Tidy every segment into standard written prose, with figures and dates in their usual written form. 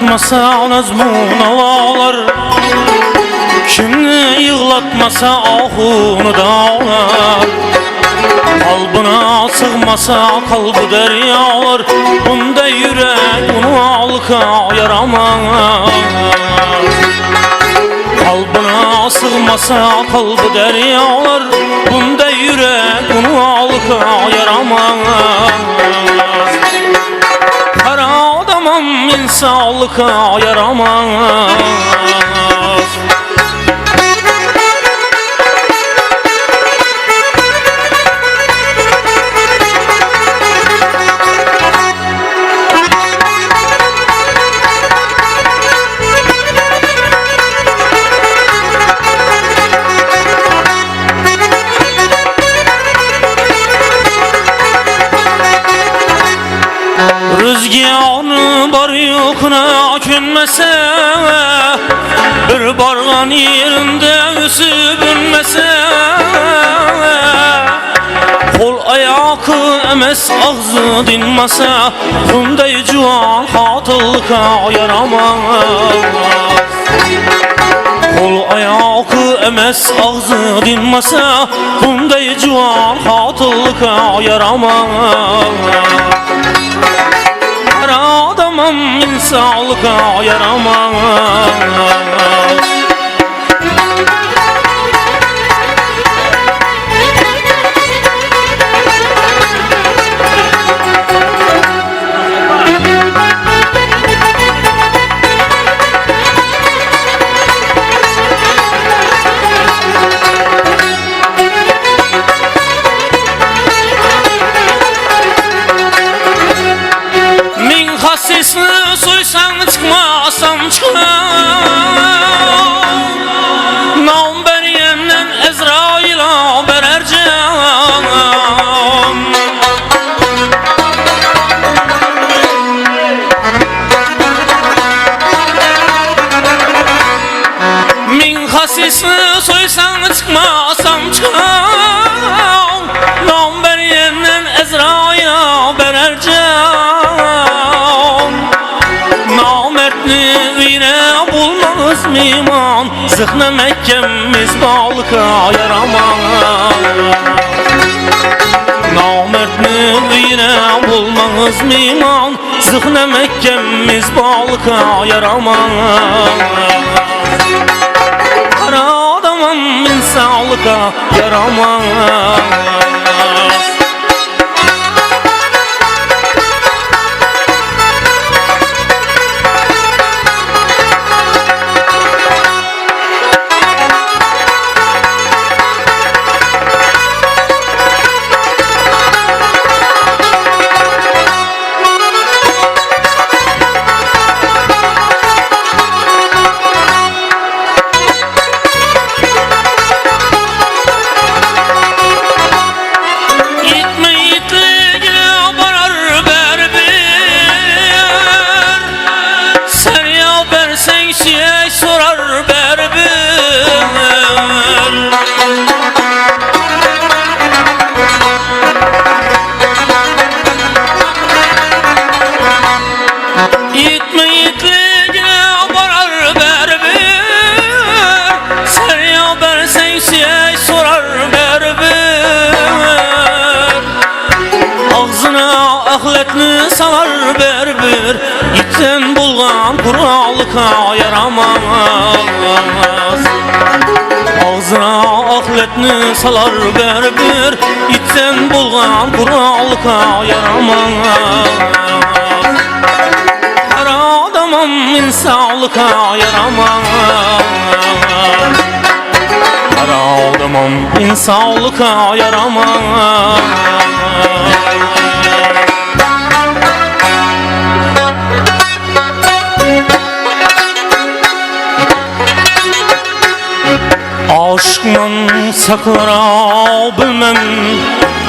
yıpratmasa nazmun havalar, kimni yığlatmasa ahunu dağlar, kalbına sığmasa kalbi deryalar, bunda yürek bunu halka yaramaz. Kalbına sığmasa kalbi deryalar, bunda yürek bunu halka yaramaz. Kara adamım insanlıka yaramaz. Rüzgarı bar yokuna künmese, bir bargan yerinde üsüp ünmese, kol ayakı emes ağzı dinmese, bunday juan hatılka yaramaz. Kol ayakı emes ağzı dinmese, bunday juan hatılka yaramaz. Adamım insanlığa yaramaz. Sesini soysan çıkmasam çıkmam, nam beriyemden Ezrail'a berercem. Min hasesini soysan çıkmasam çıkmam, nam beriyemden Ezrail'a berercem. Miman zıhne Mekkemiz balıka yaramaz. Namert müvine bulmaz miman, zıhne Mekkemiz balıka yaramaz. Kara adamım insanlıka yaramaz. Ahletni salar berber, itten bulgan kurallıka yaramaz. Ağzına ahletni salar berber, itten bulgan kurallıka yaramaz. Kara adamım insanlıka yaramaz. Kara adamım insanlıka yaramaz. Aşkman saklara bilmem,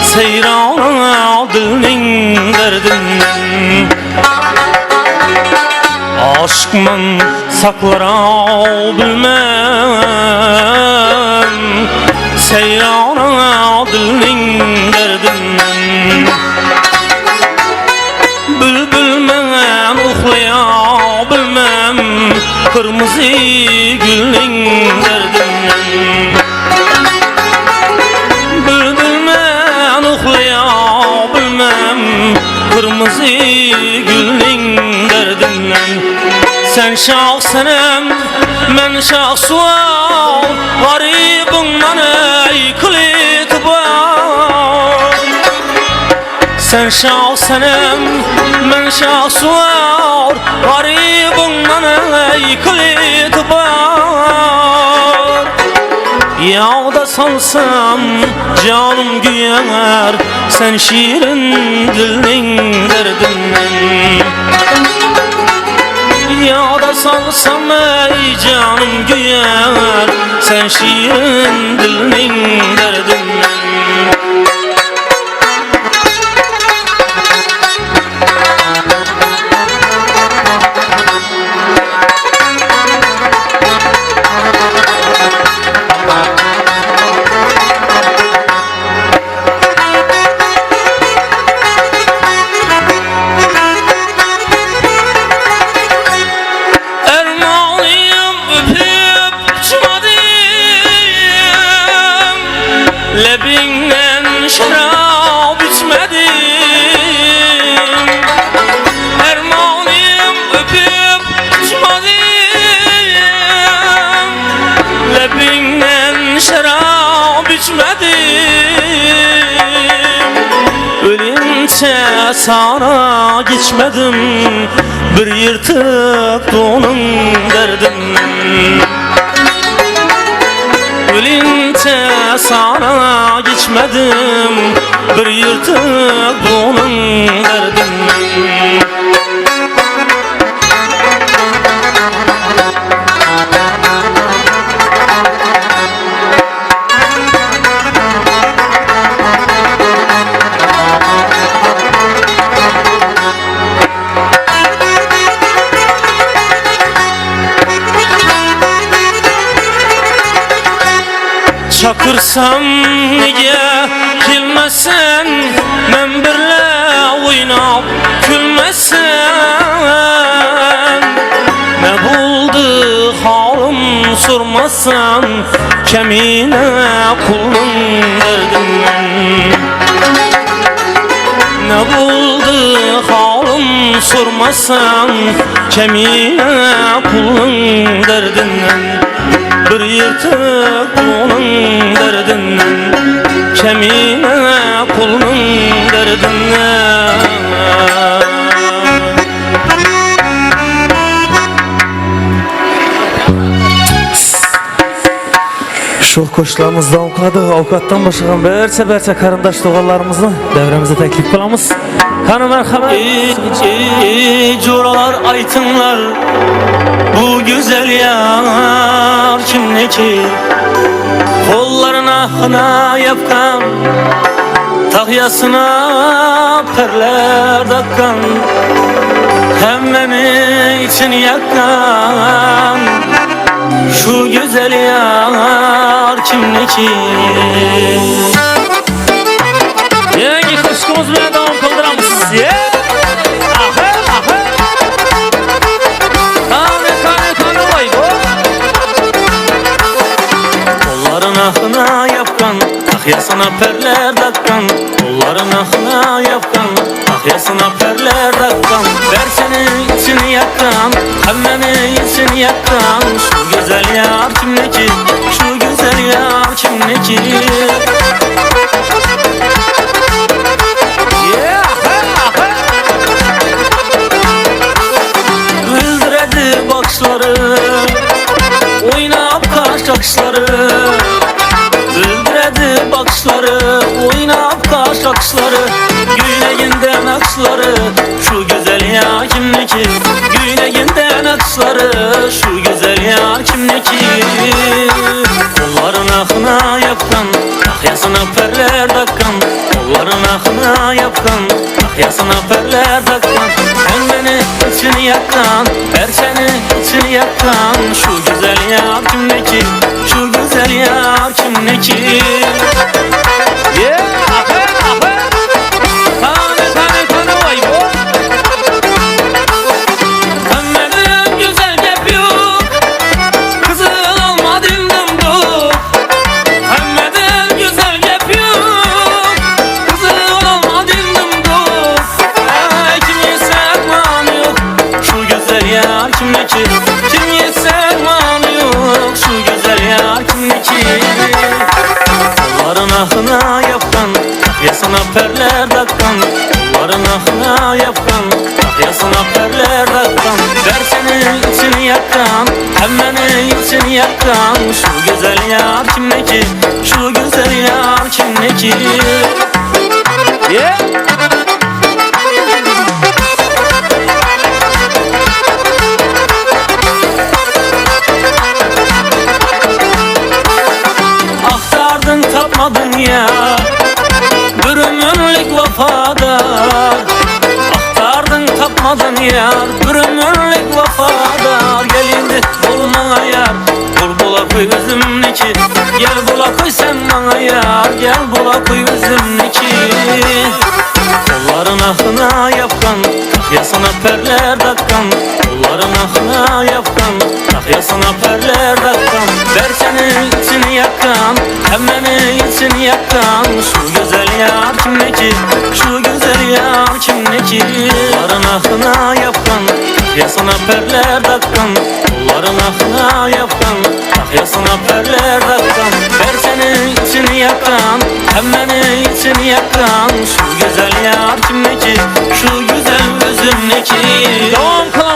seyrana dilin derdinden. Aşkman saklara bilmem, seyrana dilin derdinden. Bülbül men uhlaya bilmem, kırmızı gülün derdinden. Bülbül men uxlaya bilmem kırmızı gülün derdinden. Sen şah senem, men şah sual, garibundan ey kılık var. Sen şah senem, men şah sual, garibundan ey kılık var. Yağda salsam canım güyer, sen şirin dilin derdinden. Yağda salsam ey canım güyer, sen şirin dilin derdinden. Lebinden şarap içmedim, Ermanım öpüp uçmadım. Lebinden şarap içmedim, ölünce sana geçmedim, bir yırtık donun derdinden. Ölünce sana geçmedim, bir yırtık donun derdinden. Çakırsam nige kilmesen, men birle oynap külmesen. Ne buldu halim sormasan, kemine kulun derdinden. Ne buldu halim sormasan, kemine kulun derdinden. Bir yırtık onun derdinden, kemine kulun derdinden. Şu koşularımızda avukattan başlayan berçe karındaş doğallarımızı devremize teklif kılamız. Kanı merhamet. Coralar aytınlar, bu güzel yar kimneki? Kollarına hına yapkan, tahyasına perler dakkan, hemmeni için yakkan. Şu güzel yar kimneki? Yeni kuşkumuz bile devam kıldıramız. Kolların ahına yapkan, tahyasına perler dakkan. Kolların ahına yapkan, tahyasına perler dakkan. Ver senin için yakkan, hemmeni için yakkan. Şu güzel yar kimneki? Şu güzel yar kimneki? Güldüredi bakışları, oynap kaşakları. Güldüredi bakışları, oynap kaşakları. Güyleginden akışları, şu güzel ya kimneki? Güyleginden akışları, şu güzel ya kimneki? Kolların ahına yapkan, tahyasına perler dakkan. Kolların ahına yapkan, tahyasına perler dakkan. Sen beni için yakkan, her seni için yakkan. Şu güzel yar kimneki? Şu güzel yar kimneki? Hem benim güzel yapıyor, Kim yese mal yok, şu güzel yar kimdeki? Kolların ahına yapkan, yasına perler dakkan. Kolların ahına yapkan, yasına perler dakkan. Ver senin içini yakkan, hem beni içini yakkan. Şu güzel yar kimdeki? Şu güzel yar kimdeki? Yeah. Aktardın tapmadın ya, bir ömürlük vefadar. Aktardın tapmadın ya, bir ömürlük vefadar. Gelindi bulmana yar, bul bula koy üzümniki. Gel bula koy sen bana yar, gel bula koy üzümniki. Kolların ahına yapkan, yasına perler dakkan. Kolların ahına yapkan, yasına perler dakkan. Ver senin içini yakkan, hem beni içini yakkan. Şu güzel yar kimdeki? Şu güzel yar kimdeki? Kolların ahına yapkan, yasına perler dakkan. Kolların ahına yapkan, yasına perler dakkan. Ver senin içini yakkan, hem beni içini yakkan. Şu güzel yar kimdeki?